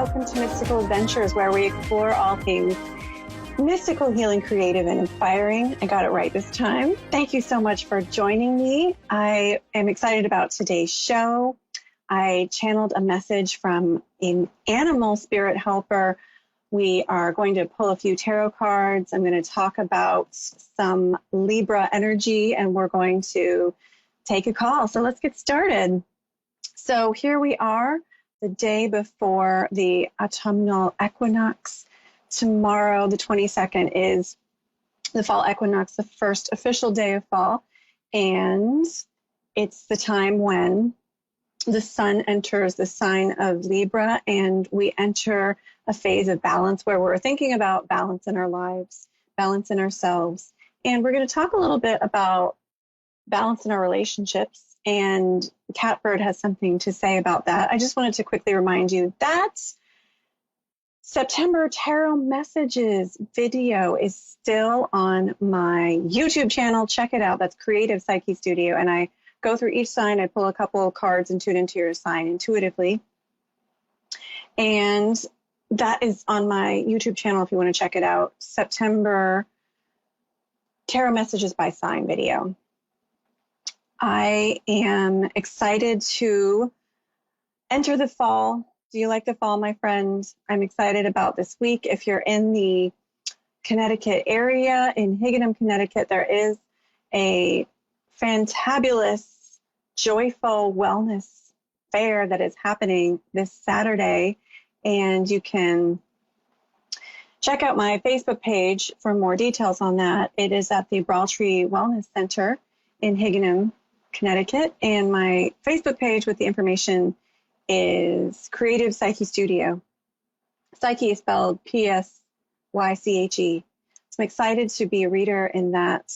welcome to Mystical Adventures, where we explore all things mystical, healing, creative, and inspiring. I got it right this time. Thank you so much for joining me. I am excited about today's show. I channeled a message from an animal spirit helper. We are going to pull a few tarot cards. I'm going to talk about some Libra energy, and we're going to take a call. So let's get started. So here we are, the day before the autumnal equinox. Tomorrow, the 22nd, is the fall equinox, the first official day of fall. And it's the time when the sun enters the sign of Libra, and we enter a phase of balance where we're thinking about balance in our lives, balance in ourselves. And we're going to talk a little bit about balance in our relationships. And Catbird has something to say about that. I just wanted to quickly remind you that September Tarot Messages video is still on my YouTube channel. Check it out. That's Creative Psyche Studio. And I go through each sign. I pull a couple of cards and tune into your sign intuitively. And that is on my YouTube channel if you want to check it out. September Tarot Messages by Sign video. I am excited to enter the fall. Do you like the fall, my friend? I'm excited about this week. If you're in the Connecticut area, in Higganum, Connecticut, there is a fantabulous, joyful wellness fair that is happening this Saturday. And you can check out my Facebook page for more details on that. It is at the Braultree Wellness Center in Higganum, Connecticut. And my Facebook page with the information is Creative Psyche Studio. Psyche is spelled Psyche. So I'm excited to be a reader in that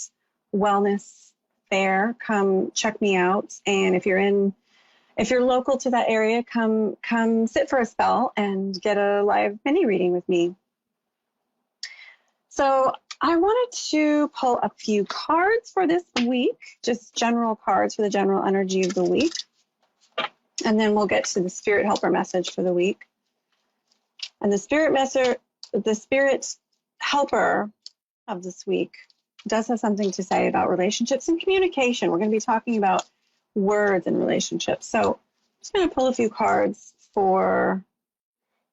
wellness fair. Come check me out. And if you're local to that area, come sit for a spell and get a live mini reading with me. So I wanted to pull a few cards for this week, just general cards for the general energy of the week. And then we'll get to the spirit helper message for the week. And the spirit helper of this week does have something to say about relationships and communication. We're going to be talking about words and relationships. So I'm just going to pull a few cards for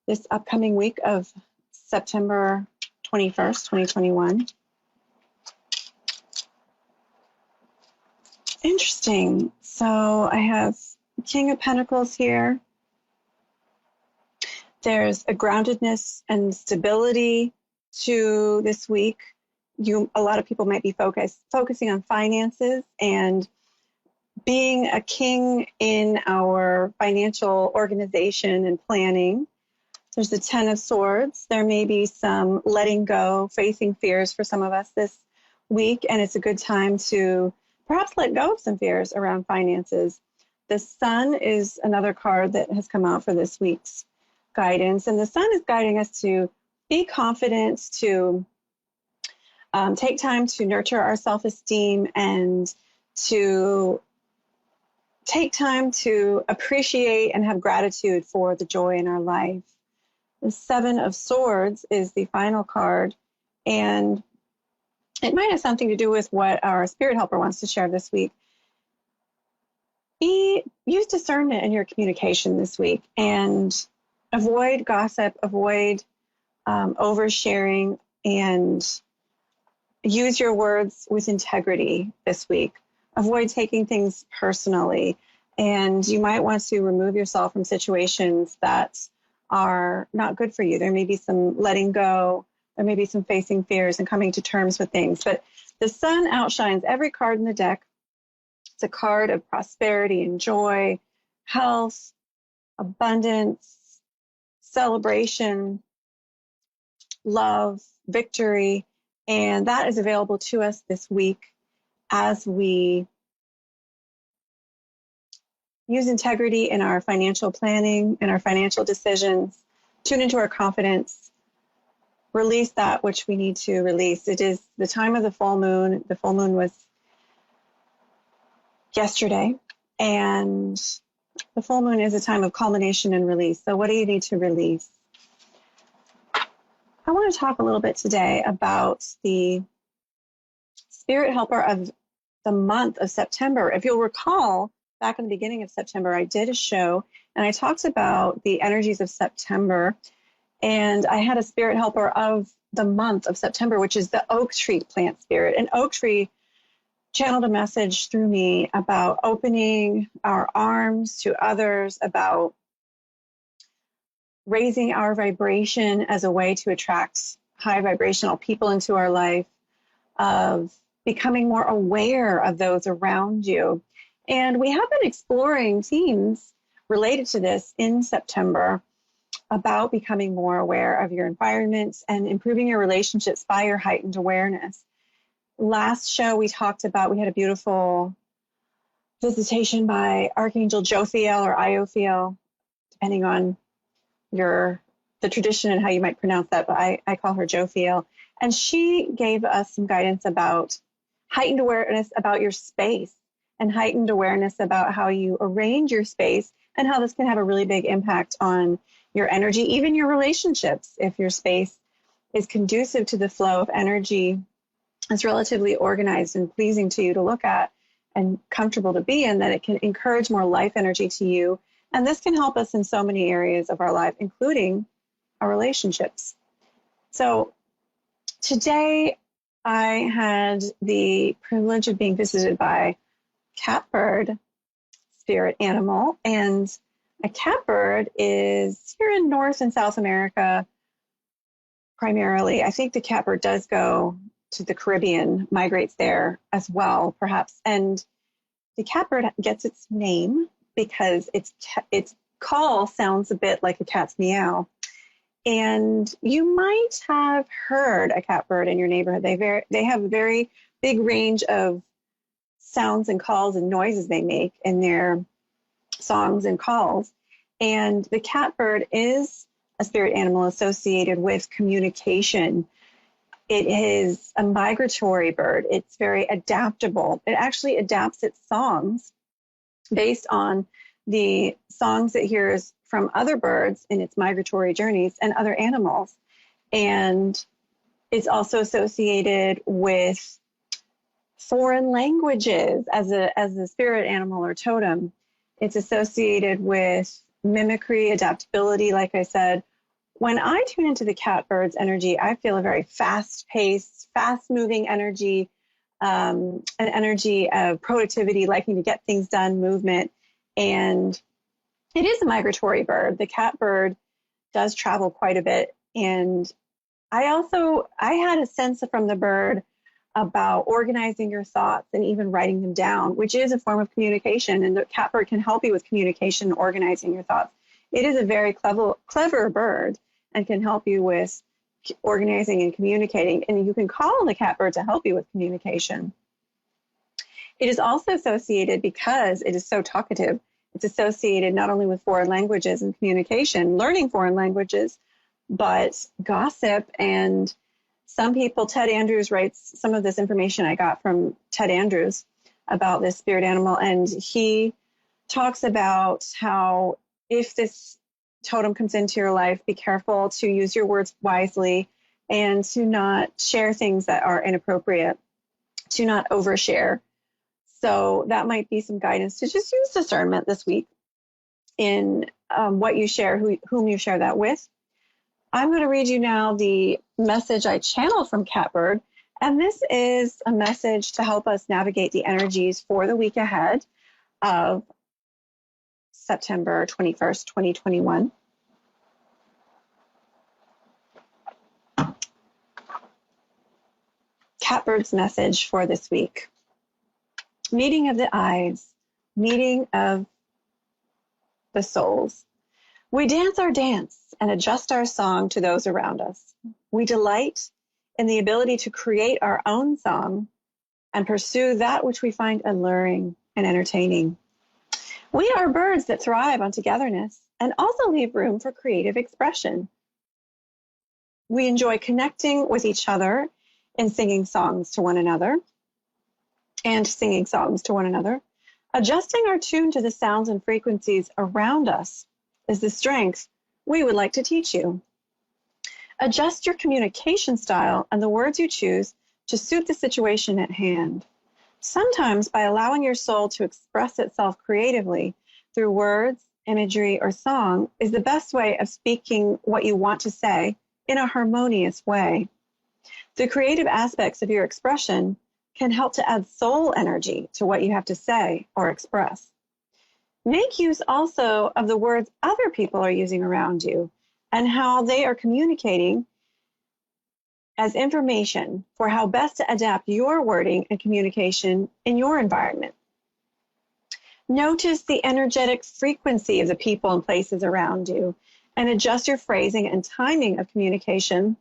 this upcoming week of September 21st, 2021. Interesting. So I have King of Pentacles here. There's a groundedness and stability to this week. A lot of people might be focusing on finances and being a king in our financial organization and planning. There's the Ten of Swords. There may be some letting go, facing fears for some of us this week, and it's a good time to perhaps let go of some fears around finances. The Sun is another card that has come out for this week's guidance, and the Sun is guiding us to be confident, to take time to nurture our self-esteem, and to take time to appreciate and have gratitude for the joy in our life. The Seven of Swords is the final card, and it might have something to do with what our spirit helper wants to share this week. Use discernment in your communication this week and avoid gossip, avoid oversharing, and use your words with integrity this week. Avoid taking things personally, and you might want to remove yourself from situations that are not good for you. There may be some letting go, there may be some facing fears and coming to terms with things, but the Sun outshines every card in the deck. It's a card of prosperity and joy, health, abundance, celebration, love, victory, and that is available to us this week as we use integrity in our financial planning, in our financial decisions, tune into our confidence, release that which we need to release. It is the time of the full moon. The full moon was yesterday, and the full moon is a time of culmination and release. So what do you need to release? I want to talk a little bit today about the spirit helper of the month of September. If you'll recall, back in the beginning of September, I did a show and I talked about the energies of September. And I had a spirit helper of the month of September, which is the oak tree plant spirit. And oak tree channeled a message through me about opening our arms to others, about raising our vibration as a way to attract high vibrational people into our life, of becoming more aware of those around you. And we have been exploring themes related to this in September about becoming more aware of your environment and improving your relationships by your heightened awareness. Last show we had a beautiful visitation by Archangel Jophiel or Iophiel, depending on the tradition and how you might pronounce that, but I call her Jophiel. And she gave us some guidance about heightened awareness about your space and heightened awareness about how you arrange your space and how this can have a really big impact on your energy, even your relationships. If your space is conducive to the flow of energy, it's relatively organized and pleasing to you to look at and comfortable to be in, that it can encourage more life energy to you. And this can help us in so many areas of our life, including our relationships. So today I had the privilege of being visited by Catbird, spirit animal. And a catbird is here in North and South America primarily. I think the catbird does go to the Caribbean, migrates there as well, perhaps. And the catbird gets its name because its call sounds a bit like a cat's meow. And you might have heard a catbird in your neighborhood. They have a very big range of sounds and calls and noises they make in their songs and calls. And the catbird is a spirit animal associated with communication. It is a migratory bird. It's very adaptable. It actually adapts its songs based on the songs it hears from other birds in its migratory journeys and other animals. And it's also associated with foreign languages as a spirit animal or totem. It's associated with mimicry, adaptability, like I said. When I tune into the catbird's energy, I feel a very fast-paced, fast-moving energy, an energy of productivity, liking to get things done, movement. And it is a migratory bird. The catbird does travel quite a bit. And I had a sense from the bird about organizing your thoughts and even writing them down, which is a form of communication. And the catbird can help you with communication and organizing your thoughts. It is a very clever bird and can help you with organizing and communicating. And you can call the catbird to help you with communication. It is also associated, because it is so talkative, it's associated not only with foreign languages and communication, learning foreign languages, but gossip. And some people, Ted Andrews writes some of this information I got from Ted Andrews about this spirit animal. And he talks about how if this totem comes into your life, be careful to use your words wisely and to not share things that are inappropriate, to not overshare. So that might be some guidance to just use discernment this week in what you share, whom you share that with. I'm going to read you now the message I channeled from Catbird. And this is a message to help us navigate the energies for the week ahead of September 21st, 2021. Catbird's message for this week. Meeting of the eyes, meeting of the souls. We dance our dance and adjust our song to those around us. We delight in the ability to create our own song and pursue that which we find alluring and entertaining. We are birds that thrive on togetherness and also leave room for creative expression. We enjoy connecting with each other in singing songs to one another. Adjusting our tune to the sounds and frequencies around us is the strength we would like to teach you. Adjust your communication style and the words you choose to suit the situation at hand. Sometimes by allowing your soul to express itself creatively through words, imagery, or song is the best way of speaking what you want to say in a harmonious way. The creative aspects of your expression can help to add soul energy to what you have to say or express. Make use also of the words other people are using around you and how they are communicating as information for how best to adapt your wording and communication in your environment. Notice the energetic frequency of the people and places around you and adjust your phrasing and timing of communication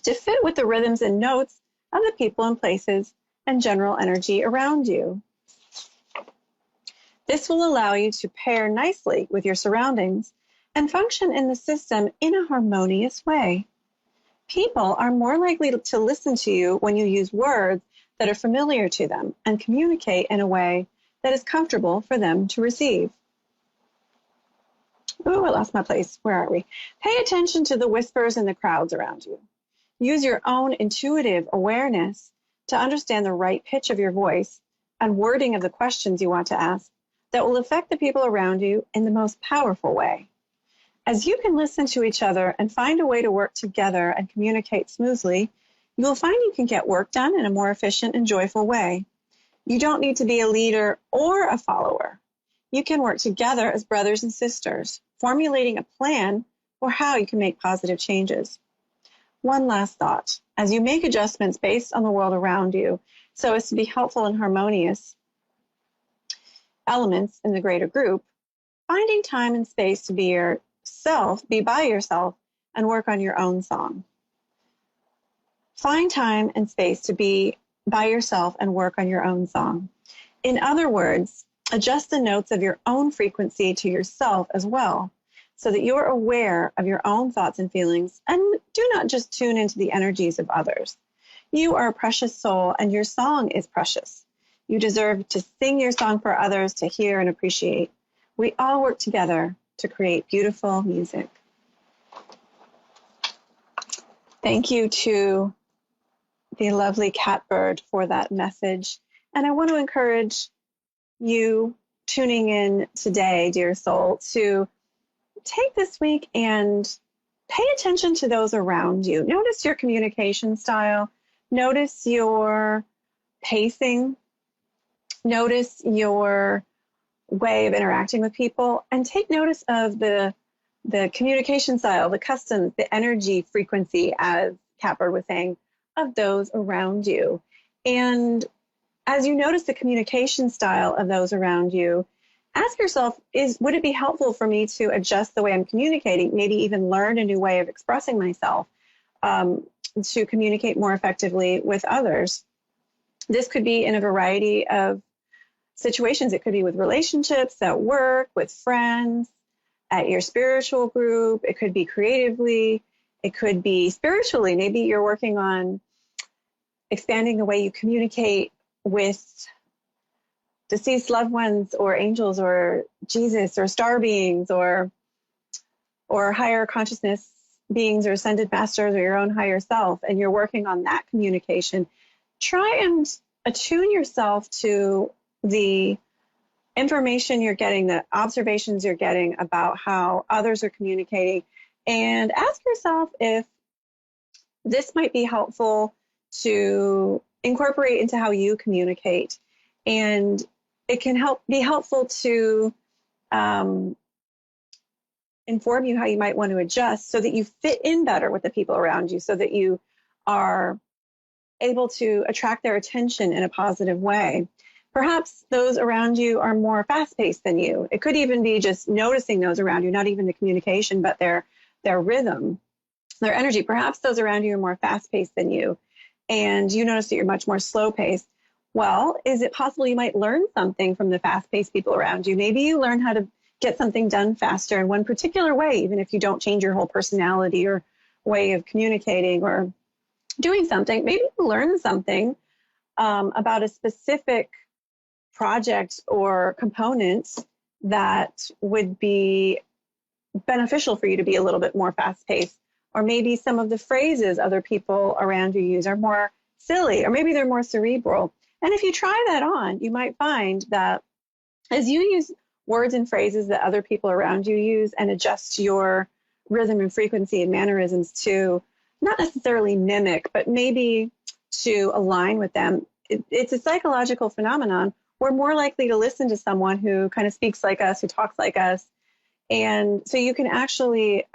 to fit with the rhythms and notes of the people and places and general energy around you. This will allow you to pair nicely with your surroundings and function in the system in a harmonious way. People are more likely to listen to you when you use words that are familiar to them and communicate in a way that is comfortable for them to receive. Oh, I lost my place. Where are we? Pay attention to the whispers in the crowds around you. Use your own intuitive awareness to understand the right pitch of your voice and wording of the questions you want to ask that will affect the people around you in the most powerful way. As you can listen to each other and find a way to work together and communicate smoothly, you will find you can get work done in a more efficient and joyful way. You don't need to be a leader or a follower. You can work together as brothers and sisters, formulating a plan for how you can make positive changes. One last thought. As you make adjustments based on the world around you, so as to be helpful and harmonious elements in the greater group, finding time and space to be by yourself, and work on your own song. Find time and space to be by yourself and work on your own song. In other words, adjust the notes of your own frequency to yourself as well, so that you're aware of your own thoughts and feelings and do not just tune into the energies of others. You are a precious soul and your song is precious. You deserve to sing your song for others to hear and appreciate. We all work together to create beautiful music. Thank you to the lovely Catbird for that message. And I want to encourage you tuning in today, dear soul, to take this week and pay attention to those around you. Notice your communication style. Notice your pacing. Notice your way of interacting with people, and take notice of the communication style, the customs, the energy frequency, as Catbird was saying, of those around you. And as you notice the communication style of those around you, ask yourself, would it be helpful for me to adjust the way I'm communicating, maybe even learn a new way of expressing myself to communicate more effectively with others? This could be in a variety of situations. It could be with relationships, at work, with friends, at your spiritual group. It could be creatively. It could be spiritually. Maybe you're working on expanding the way you communicate with deceased loved ones or angels or Jesus or star beings or higher consciousness beings or ascended masters or your own higher self, and you're working on that communication. Try and attune yourself to the information you're getting, the observations you're getting about how others are communicating, and ask yourself if this might be helpful to incorporate into how you communicate. And it can be helpful to inform you how you might want to adjust so that you fit in better with the people around you, so that you are able to attract their attention in a positive way. Perhaps those around you are more fast-paced than you. It could even be just noticing those around you, not even the communication, but their rhythm, their energy. Perhaps those around you are more fast-paced than you, and you notice that you're much more slow-paced. Well, is it possible you might learn something from the fast-paced people around you? Maybe you learn how to get something done faster in one particular way, even if you don't change your whole personality or way of communicating or doing something. Maybe you learn something about a specific project or component that would be beneficial for you to be a little bit more fast-paced or maybe some of the phrases other people around you use are more silly, or maybe they're more cerebral. And if you try that on, you might find that as you use words and phrases that other people around you use and adjust your rhythm and frequency and mannerisms to not necessarily mimic, but maybe to align with them, it's a psychological phenomenon. We're more likely to listen to someone who kind of speaks like us, who talks like us. And so you can actually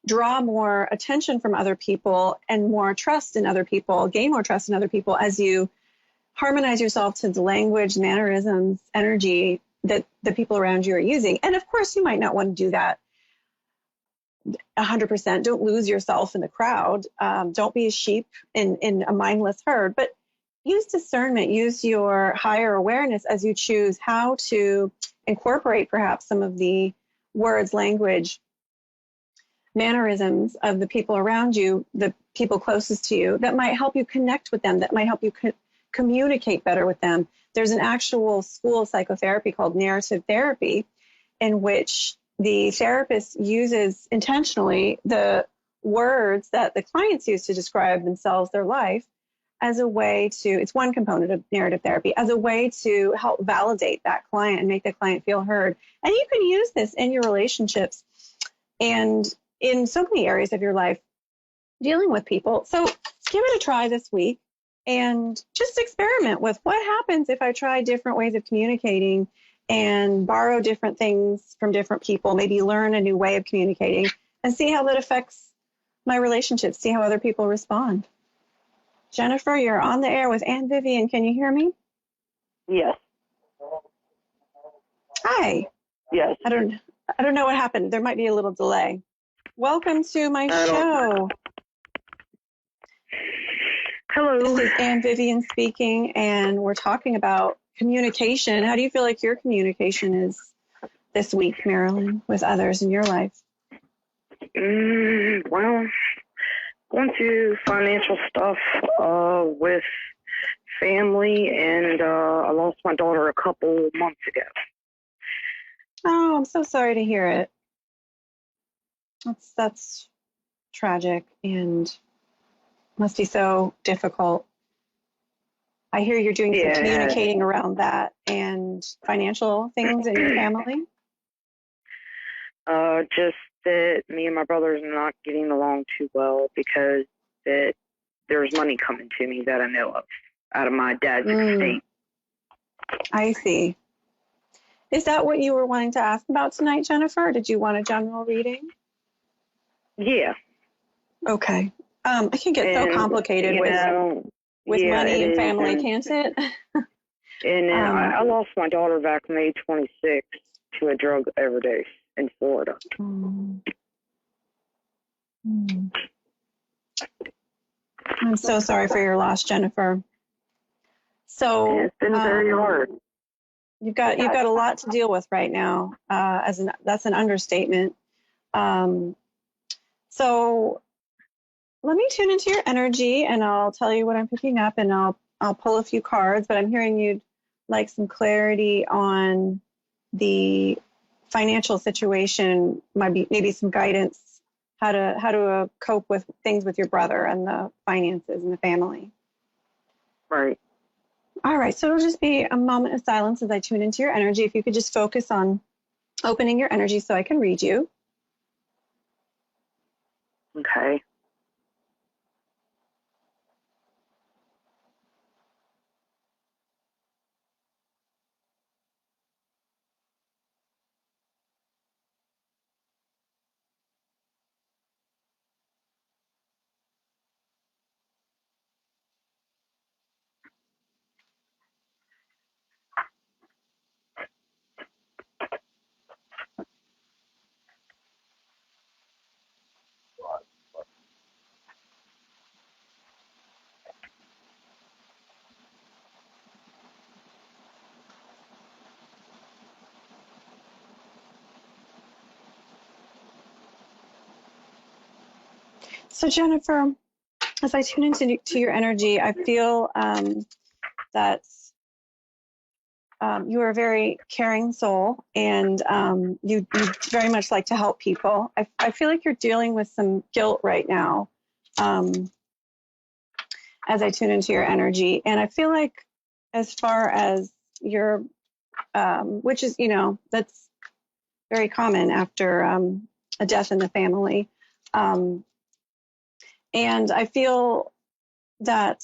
draw more attention from other people and more trust in other people, gain more trust in other people as you harmonize yourself to the language, mannerisms, energy that the people around you are using. And of course, you might not want to do that 100%. Don't lose yourself in the crowd. Don't be a sheep in a mindless herd, but use discernment, use your higher awareness as you choose how to incorporate perhaps some of the words, language, mannerisms of the people around you, the people closest to you, that might help you connect with them, that might help you communicate better with them. There's an actual school of psychotherapy called narrative therapy, in which the therapist uses intentionally the words that the clients use to describe themselves, their life, as a way to, it's one component of narrative therapy, as a way to help validate that client and make the client feel heard. And you can use this in your relationships and in so many areas of your life dealing with people. So give it a try this week and just experiment with what happens if I try different ways of communicating and borrow different things from different people, maybe learn a new way of communicating and see how that affects my relationships, see how other people respond. Jennifer, you're on the air with Ann Vivian. Can you hear me? Yes. Hi. Yes. I don't know what happened. There might be a little delay. Welcome to my show. Hello. This is Ann Vivian speaking, and we're talking about communication. How do you feel like your communication is this week, Marilyn, with others in your life? Well, going through financial stuff with family, and I lost my daughter a couple months ago. Oh, I'm so sorry to hear it. That's tragic and must be so difficult. I hear you're doing some communicating around that and financial things in your family. Just that me and my brother's not getting along too well because that there's money coming to me that I know of out of my dad's estate. I see. Is that what you were wanting to ask about tonight, Jennifer? Did you want a general reading? Yeah. Okay. It can get so complicated with money and family, can't it? And then I lost my daughter back May 26th to a drug overdose in Florida. I'm so sorry for your loss, Jennifer. So it's been very hard. You've got a lot to deal with right now. That's an understatement. So let me tune into your energy, and I'll tell you what I'm picking up, and I'll pull a few cards. But I'm hearing you'd like some clarity on the financial situation, maybe some guidance how to cope with things with your brother and the finances and the family. Right. All right. So it'll just be a moment of silence as I tune into your energy. If you could just focus on opening your energy so I can read you. Okay. So Jennifer, as I tune into your energy, I feel that you are a very caring soul, and you very much like to help people. I feel like you're dealing with some guilt right now as I tune into your energy. And I feel like as far as your, which is, that's very common after a death in the family. And I feel that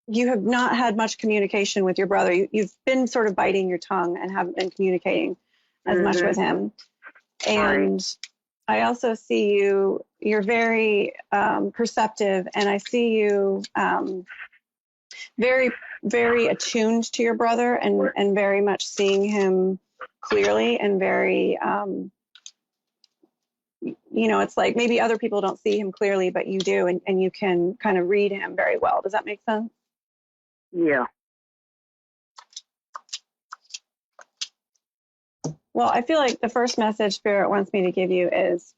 you have not had much communication with your brother. You've been sort of biting your tongue and haven't been communicating as much with him. And I also see you're very perceptive, and I see you very, very attuned to your brother, and very much seeing him clearly, and very, it's like maybe other people don't see him clearly, but you do, and you can kind of read him very well. Does that make sense? Yeah. Well, I feel like the first message Spirit wants me to give you is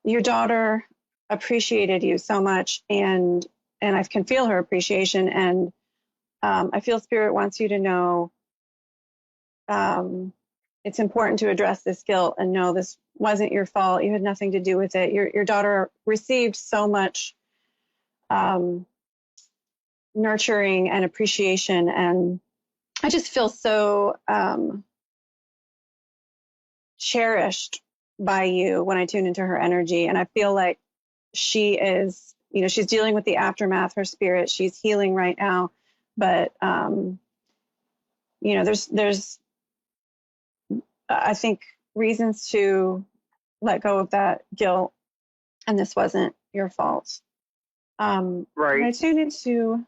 your daughter appreciated you so much, and I can feel her appreciation, and I feel Spirit wants you to know it's important to address this guilt and know this wasn't your fault. You had nothing to do with it. Your daughter received so much nurturing and appreciation, and I just feel so cherished by you when I tune into her energy. And I feel like she is, she's dealing with the aftermath, her spirit, she's healing right now. But, there's, I think, reasons to let go of that guilt. And this wasn't your fault. Right. I tuned into,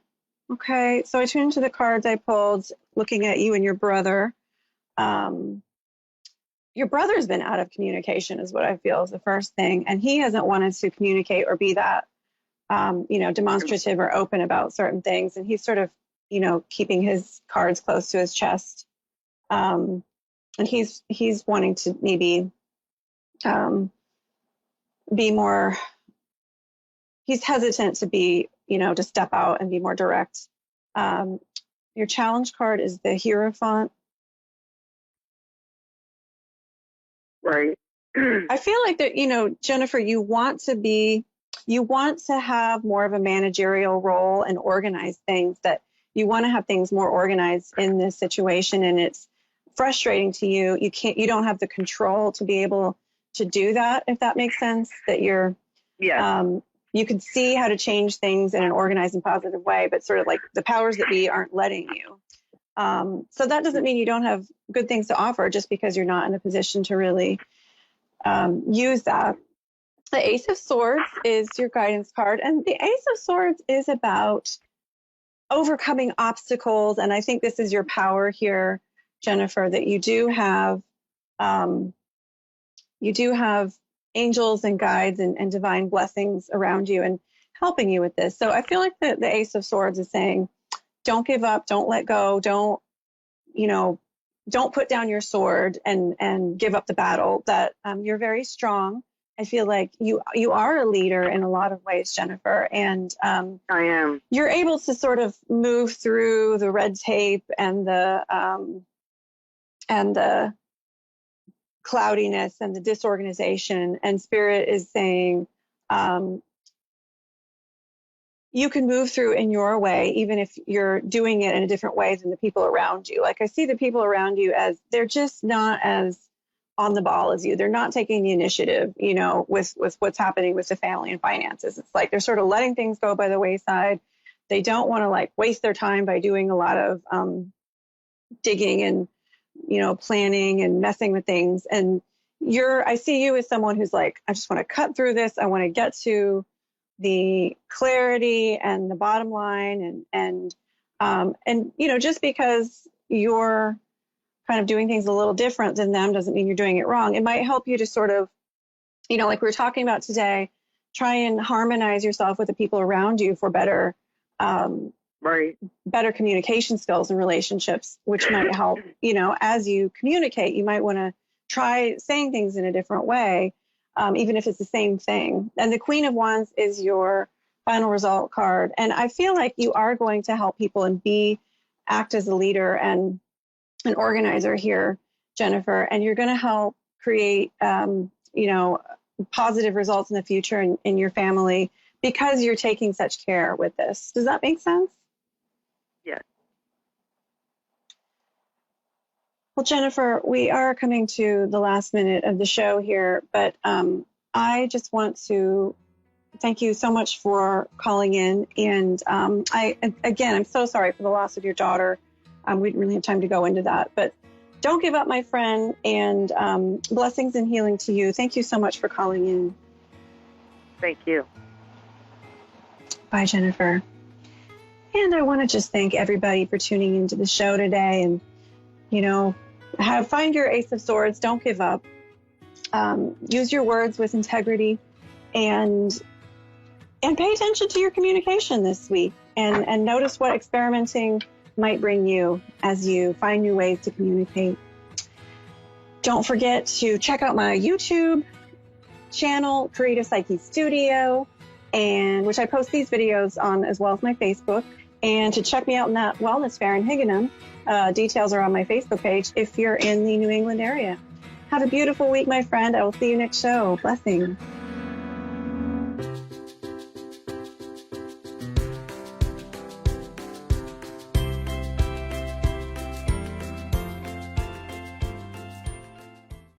so I tuned into the cards I pulled, looking at you and your brother. Your brother's been out of communication is what I feel is the first thing. And he hasn't wanted to communicate or be that, demonstrative or open about certain things. And he's sort of, keeping his cards close to his chest. And he's wanting to maybe be more, he's hesitant to be, to step out and be more direct. Your challenge card is the Hierophant. Right. I feel like that, Jennifer, you want to have more of a managerial role and organize things, that you want to have things more organized in this situation. And it's frustrating to you. You don't have the control to be able to do that, if that makes sense, that you can see how to change things in an organized and positive way, but sort of like the powers that be aren't letting you. So that doesn't mean you don't have good things to offer just because you're not in a position to really use that. The Ace of Swords is your guidance card, and the Ace of Swords is about overcoming obstacles. And I think this is your power here, Jennifer, that you do have angels and guides and divine blessings around you and helping you with this. So I feel like the Ace of Swords is saying, don't give up, don't let go, don't put down your sword and give up the battle, that you're very strong. I feel like you are a leader in a lot of ways, Jennifer, and I am. You're able to sort of move through the red tape and the cloudiness and the disorganization. And Spirit is saying you can move through in your way, even if you're doing it in a different way than the people around you. Like, I see the people around you as they're just not as on the ball as you. They're not taking the initiative, with what's happening with the family and finances. It's like they're sort of letting things go by the wayside. They don't want to waste their time by doing a lot of digging and, planning and messing with things. And I see you as someone who's like, I just want to cut through this. I want to get to the clarity and the bottom line. And just because you're kind of doing things a little different than them doesn't mean you're doing it wrong. It might help you to sort of, like we were talking about today, try and harmonize yourself with the people around you for better communication skills and relationships, which might help, as you communicate. You might want to try saying things in a different way, even if it's the same thing. And the Queen of Wands is your final result card. And I feel like you are going to help people and act as a leader and an organizer here, Jennifer, and you're going to help create, positive results in the future in your family because you're taking such care with this. Does that make sense? Yes. Well, Jennifer, we are coming to the last minute of the show here, but I just want to thank you so much for calling in. And I'm so sorry for the loss of your daughter. We didn't really have time to go into that, but don't give up, my friend, and blessings and healing to you. Thank you so much for calling in. Thank you. Bye, Jennifer. And I want to just thank everybody for tuning into the show today. And, find your Ace of Swords. Don't give up. Use your words with integrity and pay attention to your communication this week and notice what experimenting might bring you as you find new ways to communicate. Don't forget to check out my YouTube channel, Creative Psyche Studio, and which I post these videos on, as well as my Facebook. And to check me out in that wellness fair in Higganum. Details are on my Facebook page if you're in the New England area. Have a beautiful week, my friend. I will see you next show. Blessings.